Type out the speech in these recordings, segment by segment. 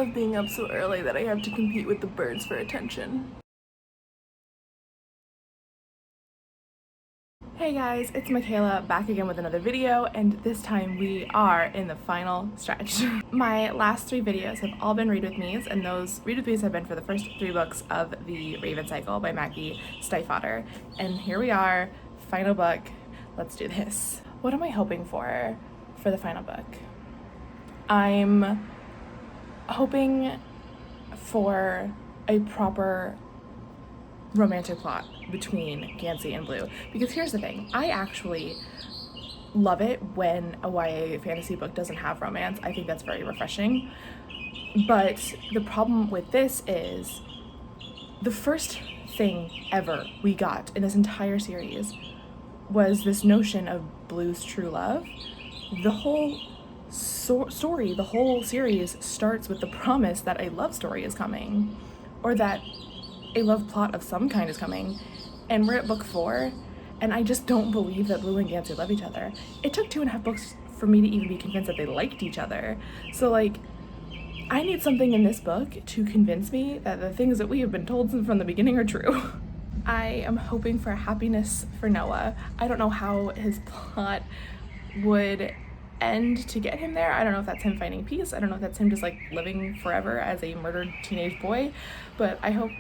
love being up so early that I have to compete with the birds for attention. Hey guys, it's Michaela back again with another video, and this time we are in the final stretch. My last 3 videos have all been read with me's, and those read with me's have been for the first 3 books of the Raven Cycle by Maggie Stiefvater. And here we are, final book. Let's do this. What am I hoping for the final book? I'm hoping for a proper romantic plot between Gansey and Blue, because here's the thing, I actually love it when a YA fantasy book doesn't have romance. I think that's very refreshing, but the problem with this is the first thing ever we got in this entire series was this notion of Blue's true love. The whole story, the whole series starts with the promise that a love story is coming, or that a love plot of some kind is coming, and we're at book 4, and I just don't believe that Blue and Gansey love each other. It took 2.5 books for me to even be convinced that they liked each other. So like, I need something in this book to convince me that the things that we have been told from the beginning are true. I am hoping for happiness for Noah. I don't know how his plot would end to get him there. I don't know if that's him finding peace. I don't know if that's him just like living forever as a murdered teenage boy, but I hope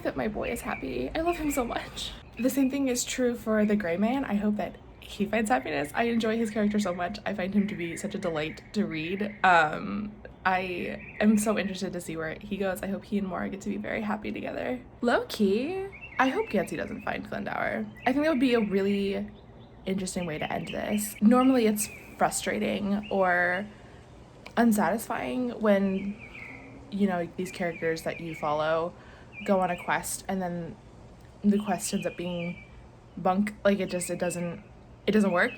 that my boy is happy. I love him so much. The same thing is true for the Gray Man. I hope that he finds happiness. I enjoy his character so much. I find him to be such a delight to read. I am so interested to see where he goes. I hope he and Maura get to be very happy together. Low key, I hope Gansey doesn't find Glendower. I think that would be a really interesting way to end this. Normally it's frustrating or unsatisfying when, you know, these characters that you follow go on a quest and then the quest ends up being bunk. Like it doesn't work.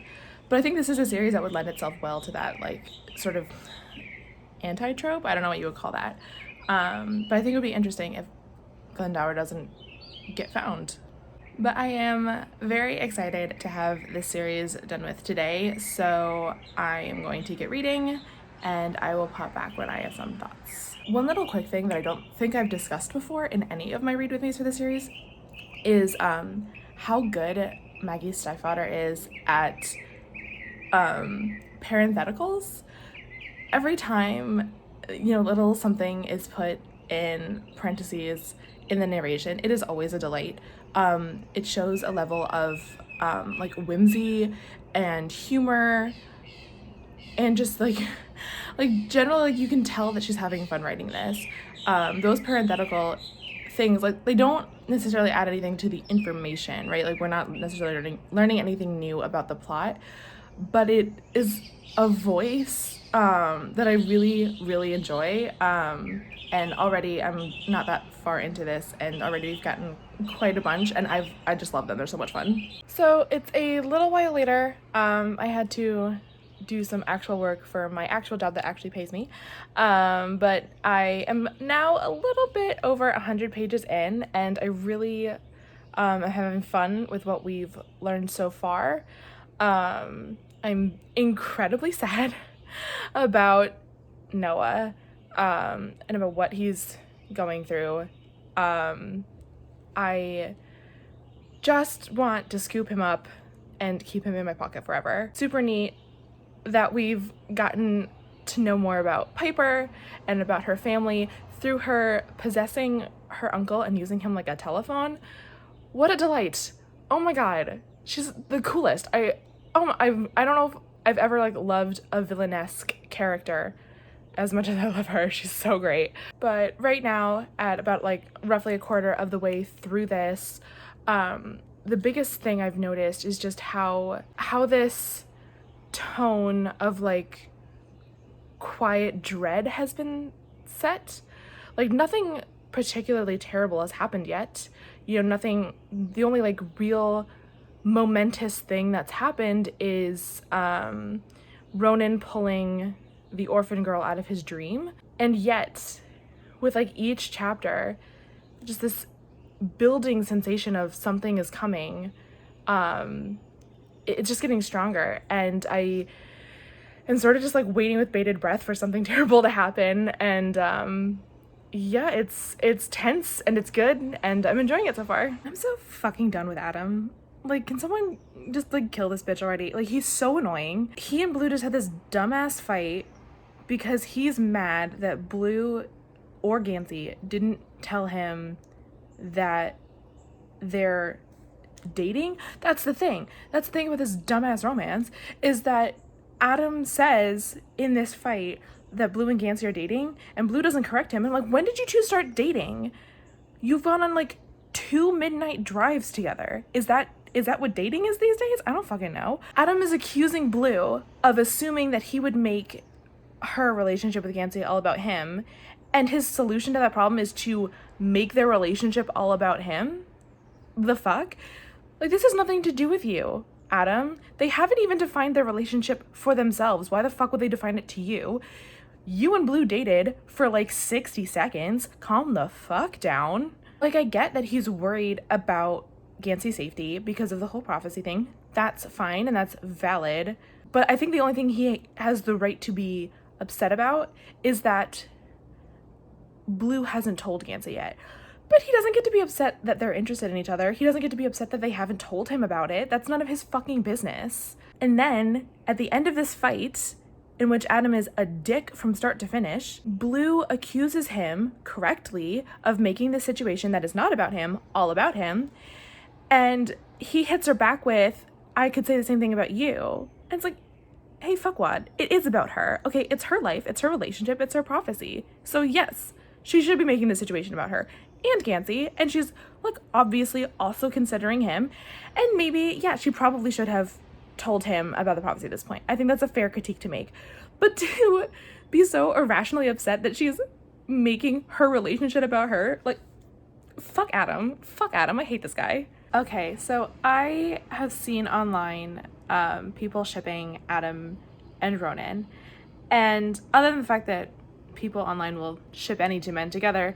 But I think this is a series that would lend itself well to that, like, sort of anti-trope. I don't know what you would call that. But I think it would be interesting if Glendower doesn't get found. But I am very excited to have this series done with today, so I am going to get reading, and I will pop back when I have some thoughts. One little quick thing that I don't think I've discussed before in any of my read with me's for the series is how good Maggie Stiefvater is at parentheticals. Every time, you know, little something is put in parentheses in the narration, it is always a delight. It shows a level of like whimsy and humor, and just like generally, like, you can tell that she's having fun writing this. Those parenthetical things, like, they don't necessarily add anything to the information, right? Like, we're not necessarily learning anything new about the plot, but it is a voice that I really, really enjoy. And already I'm not that far into this, and already we've gotten quite a bunch, and I just love them. They're so much fun. So it's a little while later. I had to do some actual work for my actual job that actually pays me, but I am now a little bit over 100 pages in, and I really am having fun with what we've learned so far. I'm incredibly sad about Noah and about what he's going through. I just want to scoop him up and keep him in my pocket forever. Super neat that we've gotten to know more about Piper and about her family through her possessing her uncle and using him like a telephone. What a delight. Oh my god, she's the coolest. I don't know if I've ever like loved a villainesque character as much as I love her. She's so great. But right now, at about like roughly a quarter of the way through this, the biggest thing I've noticed is just how this tone of like quiet dread has been set. Like, nothing particularly terrible has happened yet. You know, nothing, the only like real momentous thing that's happened is Ronan pulling the orphan girl out of his dream. And yet, with like each chapter, just this building sensation of something is coming. It's just getting stronger, and I and sort of just like waiting with bated breath for something terrible to happen. And yeah, it's tense and it's good and I'm enjoying it so far. I'm so fucking done with Adam. Like, can someone just like kill this bitch already? Like, he's so annoying. He and Blue just had this dumbass fight because he's mad that Blue or Gansey didn't tell him that they're dating. That's the thing with this dumbass romance, is that Adam says in this fight that Blue and Gansey are dating, and Blue doesn't correct him. And like, when did you two start dating? You've gone on like 2 midnight drives together. Is that what dating is these days? I don't fucking know. Adam is accusing Blue of assuming that he would make her relationship with Gansey all about him, and his solution to that problem is to make their relationship all about him. The fuck? Like, this has nothing to do with you, Adam. They haven't even defined their relationship for themselves. Why the fuck would they define it to you? You and Blue dated for like 60 seconds. Calm the fuck down. Like, I get that he's worried about Gansey's safety because of the whole prophecy thing. That's fine and that's valid. But I think the only thing he has the right to be upset about is that Blue hasn't told Gansey yet. But he doesn't get to be upset that they're interested in each other. He doesn't get to be upset that they haven't told him about it. That's none of his fucking business. And then, at the end of this fight, in which Adam is a dick from start to finish, Blue accuses him, correctly, of making the situation that is not about him all about him. And he hits her back with, I could say the same thing about you. And it's like, hey, fuckwad, it is about her. Okay, it's her life, it's her relationship, it's her prophecy. So yes, she should be making the situation about her and Gansey, and she's like obviously also considering him, and maybe, yeah, she probably should have told him about the prophecy at this point. I think that's a fair critique to make. But to be so irrationally upset that she's making her relationship about her, like, fuck Adam, I hate this guy. Okay, so I have seen online people shipping Adam and Ronan, and other than the fact that people online will ship any two men together,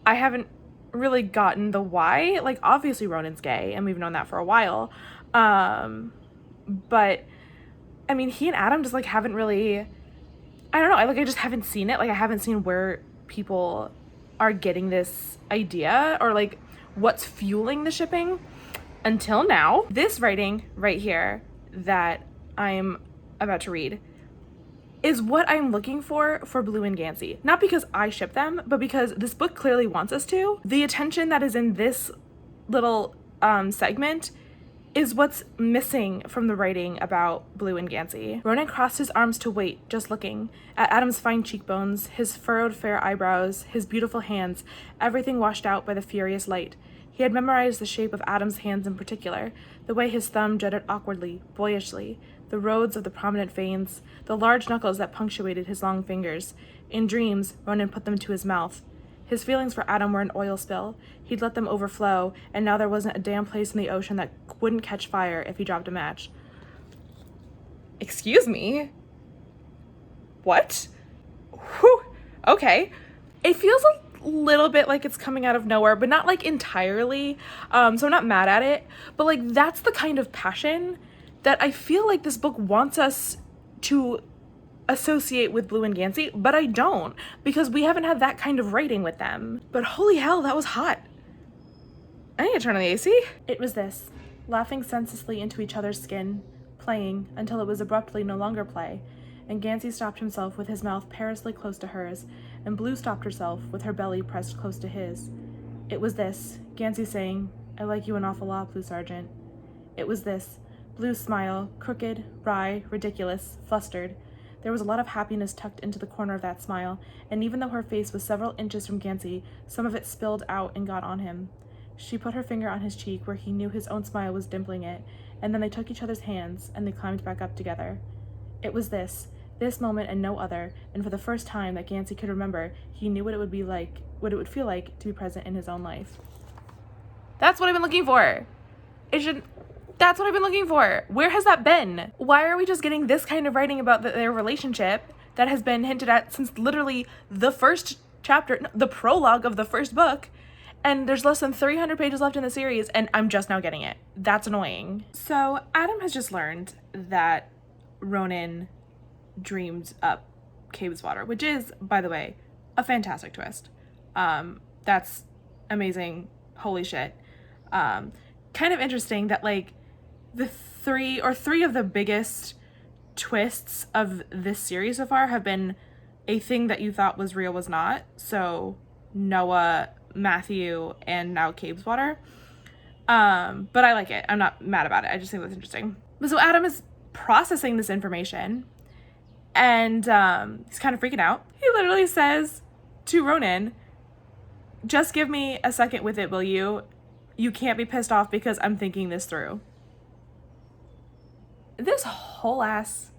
I haven't really gotten the why. Like, obviously Ronan's gay, and we've known that for a while. But, I mean, he and Adam just, like, haven't really, I don't know, I just haven't seen it. Like, I haven't seen where people are getting this idea, or, like, what's fueling the shipping until now. This writing right here that I'm about to read is what I'm looking for Blue and Gansey. Not because I ship them, but because this book clearly wants us to. The attention that is in this little segment is what's missing from the writing about Blue and Gansey. Ronan crossed his arms to wait, just looking at Adam's fine cheekbones, his furrowed fair eyebrows, his beautiful hands, everything washed out by the furious light. He had memorized the shape of Adam's hands in particular, the way his thumb jutted awkwardly, boyishly, the roads of the prominent veins, the large knuckles that punctuated his long fingers. In dreams, Ronan put them to his mouth. His feelings for Adam were an oil spill. He'd let them overflow, and now there wasn't a damn place in the ocean that wouldn't catch fire if he dropped a match. Excuse me? What? Whew. Okay. It feels a little bit like it's coming out of nowhere, but not like entirely. So I'm not mad at it. But like, that's the kind of passion that I feel like this book wants us to associate with Blue and Gansey, but I don't, because we haven't had that kind of writing with them. But holy hell, that was hot. I need to turn on the AC. It was this, laughing senselessly into each other's skin, playing until it was abruptly no longer play, and Gansey stopped himself with his mouth perilously close to hers, and Blue stopped herself with her belly pressed close to his. It was this, Gansey saying, I like you an awful lot, Blue Sergeant. It was this, Blue's smile, crooked, wry, ridiculous, flustered. There was a lot of happiness tucked into the corner of that smile, and even though her face was several inches from Gansey, some of it spilled out and got on him. She put her finger on his cheek where he knew his own smile was dimpling it, and then they took each other's hands, and they climbed back up together. It was this moment and no other, and for the first time that Gansey could remember, he knew what it would feel like to be present in his own life. That's what I've been looking for. That's what I've been looking for. Where has that been? Why are we just getting this kind of writing about their relationship that has been hinted at since literally the first chapter, the prologue of the first book, and there's less than 300 pages left in the series, and I'm just now getting it. That's annoying. So Adam has just learned that Ronan dreamed up Cabe's water, which is, by the way, a fantastic twist. That's amazing. Holy shit. Kind of interesting that like the three of the biggest twists of this series so far have been a thing that you thought was real was not. So Noah, Matthew, and now Cabe's water. But I like it. I'm not mad about it. I just think that's interesting. So Adam is processing this information and he's kind of freaking out. He literally says to Ronan, just give me a second with it, will you? You can't be pissed off because I'm thinking this through. This whole ass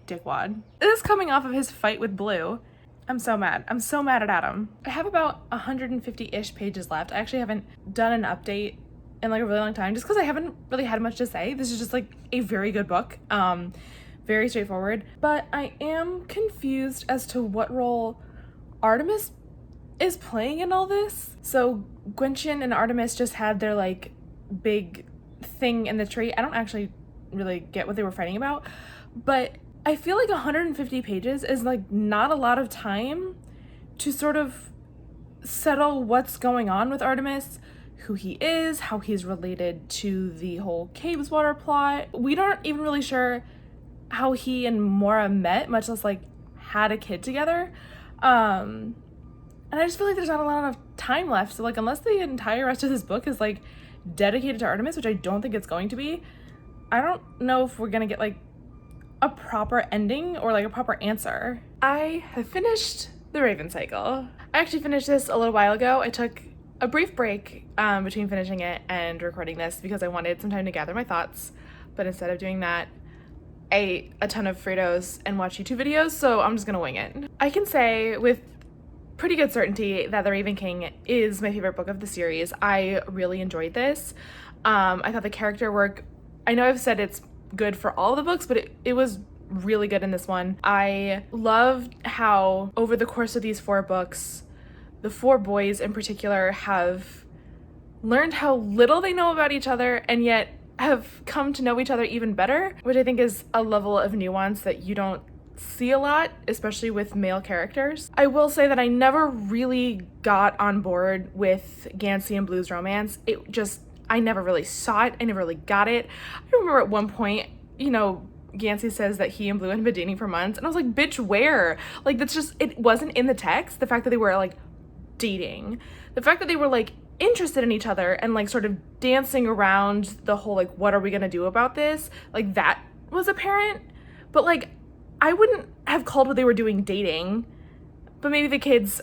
dickwad. This is coming off of his fight with Blue. I'm so mad. I'm so mad at Adam. I have about 150-ish pages left. I actually haven't done an update in like a really long time just because I haven't really had much to say. This is just like a very good book. Very straightforward. But I am confused as to what role Artemis is playing in all this. So Gwenchen and Artemis just had their like big thing in the tree. I don't actually really get what they were fighting about, but I feel like 150 pages is like not a lot of time to sort of settle what's going on with Artemis, who he is, how he's related to the whole Cabe's water plot. We aren't even really sure how he and Maura met, much less like had a kid together. And I just feel like there's not a lot of time left. So like unless the entire rest of this book is like dedicated to Artemis, which I don't think it's going to be, I don't know if we're gonna get like a proper ending or like a proper answer. I have finished the Raven cycle. I actually finished this a little while ago. I took a brief break between finishing it and recording this because I wanted some time to gather my thoughts, but instead of doing that, I ate a ton of Fritos and watched YouTube videos, so I'm just gonna wing it. I can say with pretty good certainty that The Raven King is my favorite book of the series. I really enjoyed this. I thought the character work, I know I've said it's good for all the books, but it was really good in this one. I loved how over the course of these 4 books, the 4 boys in particular have learned how little they know about each other and yet have come to know each other even better, which I think is a level of nuance that you don't see a lot, especially with male characters. I will say that I never really got on board with Gansey and Blue's romance. I never really saw it. I never really got it. I remember at one point, you know, Gansey says that he and Blue had been dating for months, and I was like, bitch, where? Like, that's just, it wasn't in the text. The fact that they were like dating, the fact that they were like interested in each other and like sort of dancing around the whole like, what are we gonna do about this? Like, that was apparent, but like, I wouldn't have called what they were doing dating, but maybe the kids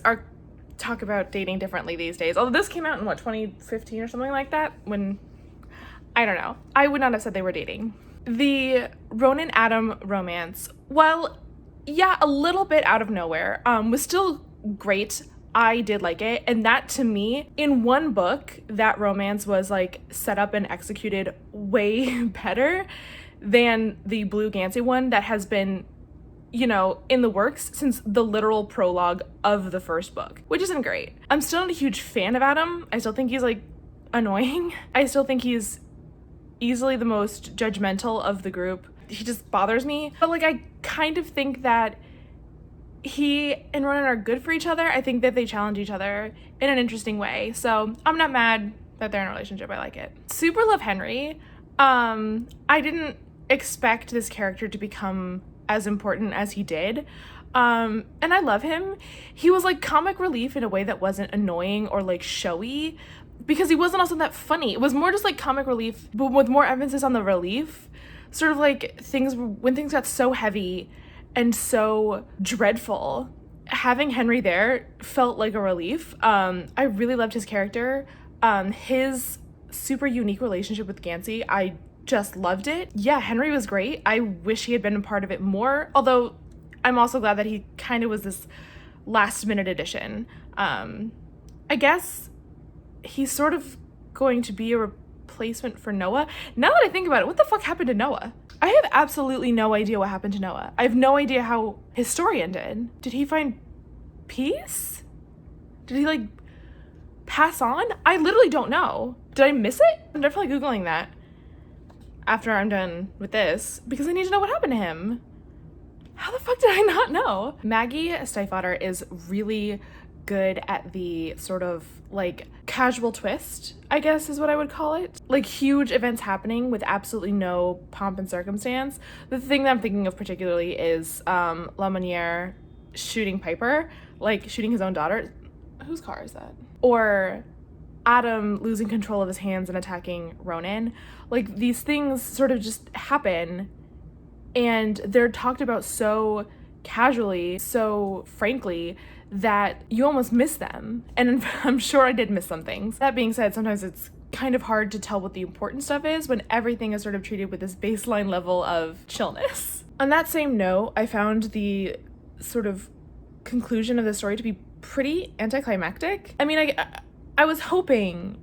talk about dating differently these days. Although this came out in what, 2015 or something like that, when, I don't know. I would not have said they were dating. The Ronan Adam romance, well, yeah, a little bit out of nowhere, was still great. I did like it. And that to me, in one book, that romance was like set up and executed way better than the Blue Gansey one that has been, you know, in the works since the literal prologue of the first book, which isn't great. I'm still not a huge fan of Adam. I still think he's like annoying. I still think he's easily the most judgmental of the group. He just bothers me. But like, I kind of think that he and Ronan are good for each other. I think that they challenge each other in an interesting way. So I'm not mad that they're in a relationship. I like it. Super love Henry. I didn't expect this character to become as important as he did. And I love him. He was like comic relief in a way that wasn't annoying or like showy, because he wasn't also that funny. It was more just like comic relief, but with more emphasis on the relief. Sort of like when things got so heavy and so dreadful, having Henry there felt like a relief. I really loved his character. His super unique relationship with Gansey, I just loved it. Yeah, Henry was great. I wish he had been a part of it more, although I'm also glad that he kind of was this last minute addition. I guess he's sort of going to be a replacement for Noah. Now that I think about it, what the fuck happened to Noah? I have absolutely no idea what happened to Noah. I have no idea how his story ended. Did he find peace? Did he like pass on? I literally don't know. Did I miss it? I'm definitely Googling that after I'm done with this, because I need to know what happened to him. How the fuck did I not know? Maggie Stiefvater is really good at the sort of like casual twist, I guess is what I would call it. Like huge events happening with absolutely no pomp and circumstance. The thing that I'm thinking of particularly is Lamoniere shooting Piper, like shooting his own daughter. Whose car is that? Or Adam losing control of his hands and attacking Ronan. Like these things sort of just happen and they're talked about so casually, so frankly, that you almost miss them. And I'm sure I did miss some things. That being said, sometimes it's kind of hard to tell what the important stuff is when everything is sort of treated with this baseline level of chillness. On that same note, I found the sort of conclusion of the story to be pretty anticlimactic. I mean, I was hoping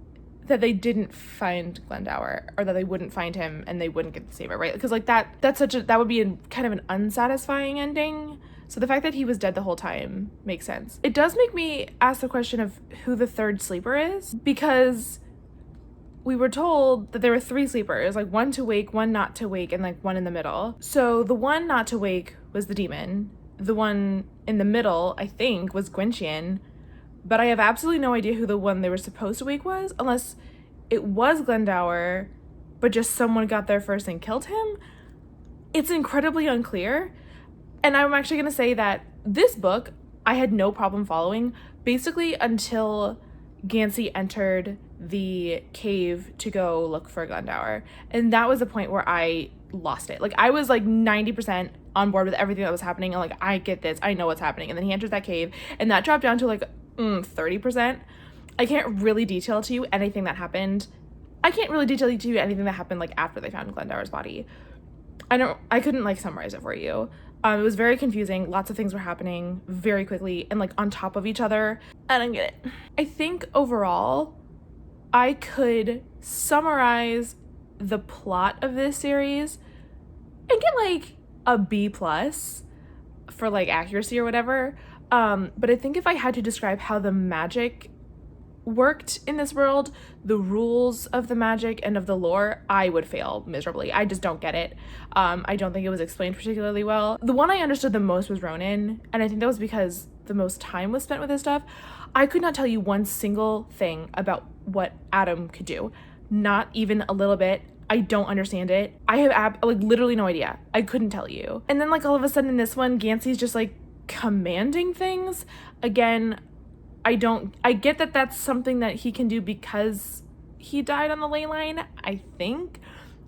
that they didn't find Glendower, or that they wouldn't find him and they wouldn't get the saber, right? Because like that would be kind of an unsatisfying ending. So the fact that he was dead the whole time makes sense. It does make me ask the question of who the third sleeper is, because we were told that there were 3 sleepers, like 1 to wake, 1 not to wake, and like 1 in the middle. So the 1 not to wake was the demon. The 1 in the middle, I think, was Gwenchian. But I have absolutely no idea who the one they were supposed to wake was, unless it was Glendower, but just someone got there first and killed him. It's incredibly unclear. And I'm actually going to say that this book, I had no problem following, basically until Gansey entered the cave to go look for Glendower. And that was the point where I lost it. Like, I was like 90% on board with everything that was happening. And like, I get this, I know what's happening. And then he enters that cave, and that dropped down to like 30%. I can't really detail to you anything that happened. I can't really detail to you anything that happened like after they found Glendower's body. I couldn't like summarize it for you. It was very confusing. Lots of things were happening very quickly and like on top of each other. I don't get it. I think overall, I could summarize the plot of this series and get like a B+ for like accuracy or whatever. But I think if I had to describe how the magic worked in this world, the rules of the magic and of the lore, I would fail miserably. I just don't get it. I don't think it was explained particularly well. The one I understood the most was Ronan, and I think that was because the most time was spent with his stuff. I could not tell you one single thing about what Adam could do. Not even a little bit. I don't understand it. I have like literally no idea. I couldn't tell you. And then like all of a sudden in this one, Gansey's just like commanding things. Again, I get that that's something that he can do because he died on the ley line, I think.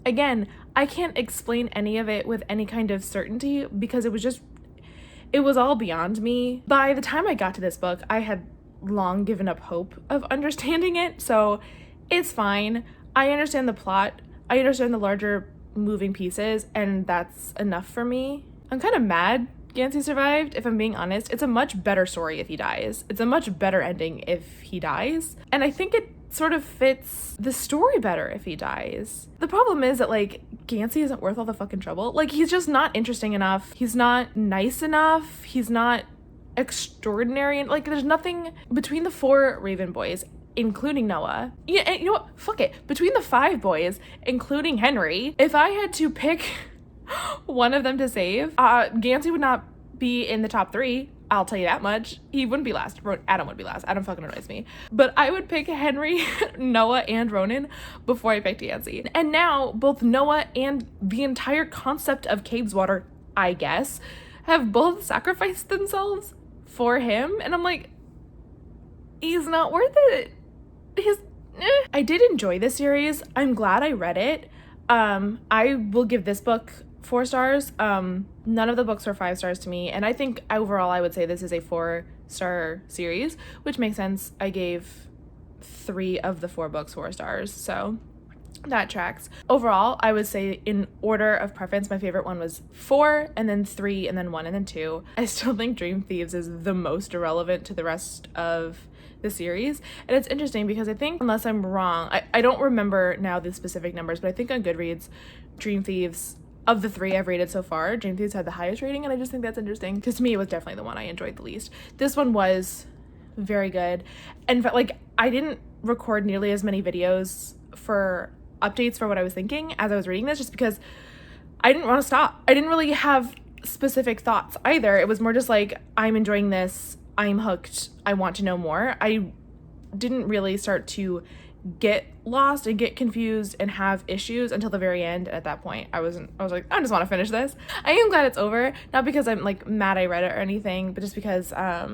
Again, I can't explain any of it with any kind of certainty because it was all beyond me. By the time I got to this book, I had long given up hope of understanding it, so it's fine. I understand the plot, I understand the larger moving pieces, and that's enough for me. I'm kind of mad Gansey survived, if I'm being honest. It's a much better story if he dies. It's a much better ending if he dies. And I think it sort of fits the story better if he dies. The problem is that, like, Gansey isn't worth all the fucking trouble. Like, he's just not interesting enough. He's not nice enough. He's not extraordinary. Like, there's nothing between the 4 Raven boys, including Noah. Yeah, and you know what? Fuck it. Between the 5 boys, including Henry, if I had to pick one of them to save, Gansey would not be in the top 3. I'll tell you that much. He wouldn't be last. Adam would be last. Adam fucking annoys me. But I would pick Henry, Noah, and Ronan before I picked Gansey. And now both Noah and the entire concept of Cabeswater, I guess, have both sacrificed themselves for him. And I'm like, he's not worth it. I did enjoy this series. I'm glad I read it. I will give this book 4 stars. None of the books were 5 stars to me, and I think overall I would say this is a 4-star series, which makes sense. I gave 3 of the 4 books 4 stars, so that tracks. Overall, I would say in order of preference, my favorite one was 4, and then 3, and then 1, and then 2. I still think Dream Thieves is the most irrelevant to the rest of the series. And it's interesting because I think, unless I'm wrong, I don't remember now the specific numbers, but I think on Goodreads, Dream Thieves, of the 3 I've rated so far, Dream Thieves had the highest rating, and I just think that's interesting because to me it was definitely the one I enjoyed the least. This one was very good, and like I didn't record nearly as many videos for updates for what I was thinking as I was reading this, just because I didn't want to stop. I didn't really have specific thoughts either. It was more just like, I'm enjoying this, I'm hooked, I want to know more. I didn't really start to get lost and get confused and have issues until the very end. At that point, I was like, I just want to finish this. I am glad it's over, not because I'm like mad I read it or anything, but just because I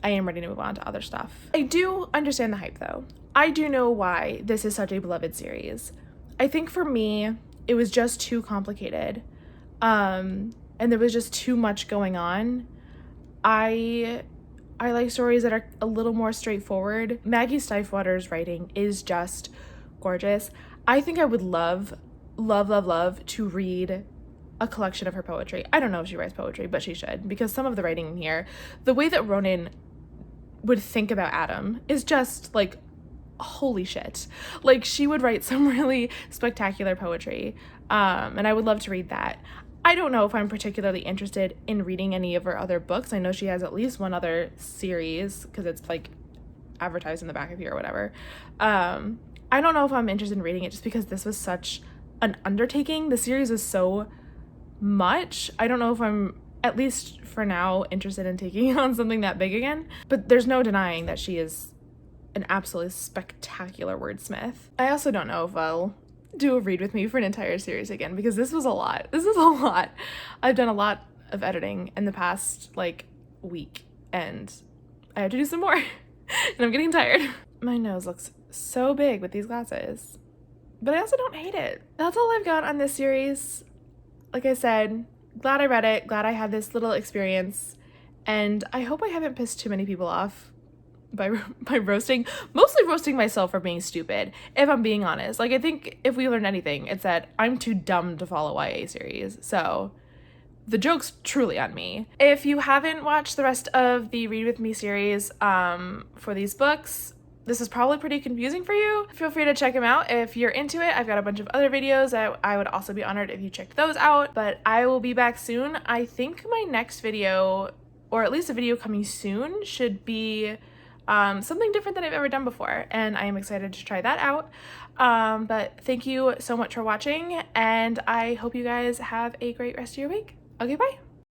am ready to move on to other stuff. I do understand the hype though. I do know why this is such a beloved series. I think for me, it was just too complicated. And there was just too much going on. I like stories that are a little more straightforward. Maggie Stiefwater's writing is just gorgeous. I think I would love to read a collection of her poetry. I don't know if she writes poetry, but she should, because some of the writing in here, the way that Ronan would think about Adam is just like, holy shit. Like, she would write some really spectacular poetry, and I would love to read that. I don't know if I'm particularly interested in reading any of her other books. I know she has at least one other series because it's like advertised in the back of here or whatever. I don't know if I'm interested in reading it just because this was such an undertaking. The series was so much. I don't know if I'm, at least for now, interested in taking on something that big again. But there's no denying that she is an absolutely spectacular wordsmith. I also don't know if I'll do a read with me for an entire series again, because this was a lot. This is a lot. I've done a lot of editing in the past like week, and I have to do some more and I'm getting tired. My nose looks so big with these glasses, but I also don't hate it. That's all I've got on this series. Like I said, glad I read it, glad I had this little experience, and I hope I haven't pissed too many people off by mostly roasting myself for being stupid, if I'm being honest. Like, I think if we learned anything, it's that I'm too dumb to follow YA series, so the joke's truly on me. If you haven't watched the rest of the Read With Me series for these books, this is probably pretty confusing for you. Feel free to check them out if you're into it. I've got a bunch of other videos that I would also be honored if you checked those out, but I will be back soon. I think my next video, or at least a video coming soon, should be something different than I've ever done before, and I am excited to try that out. But thank you so much for watching, and I hope you guys have a great rest of your week. Okay, bye.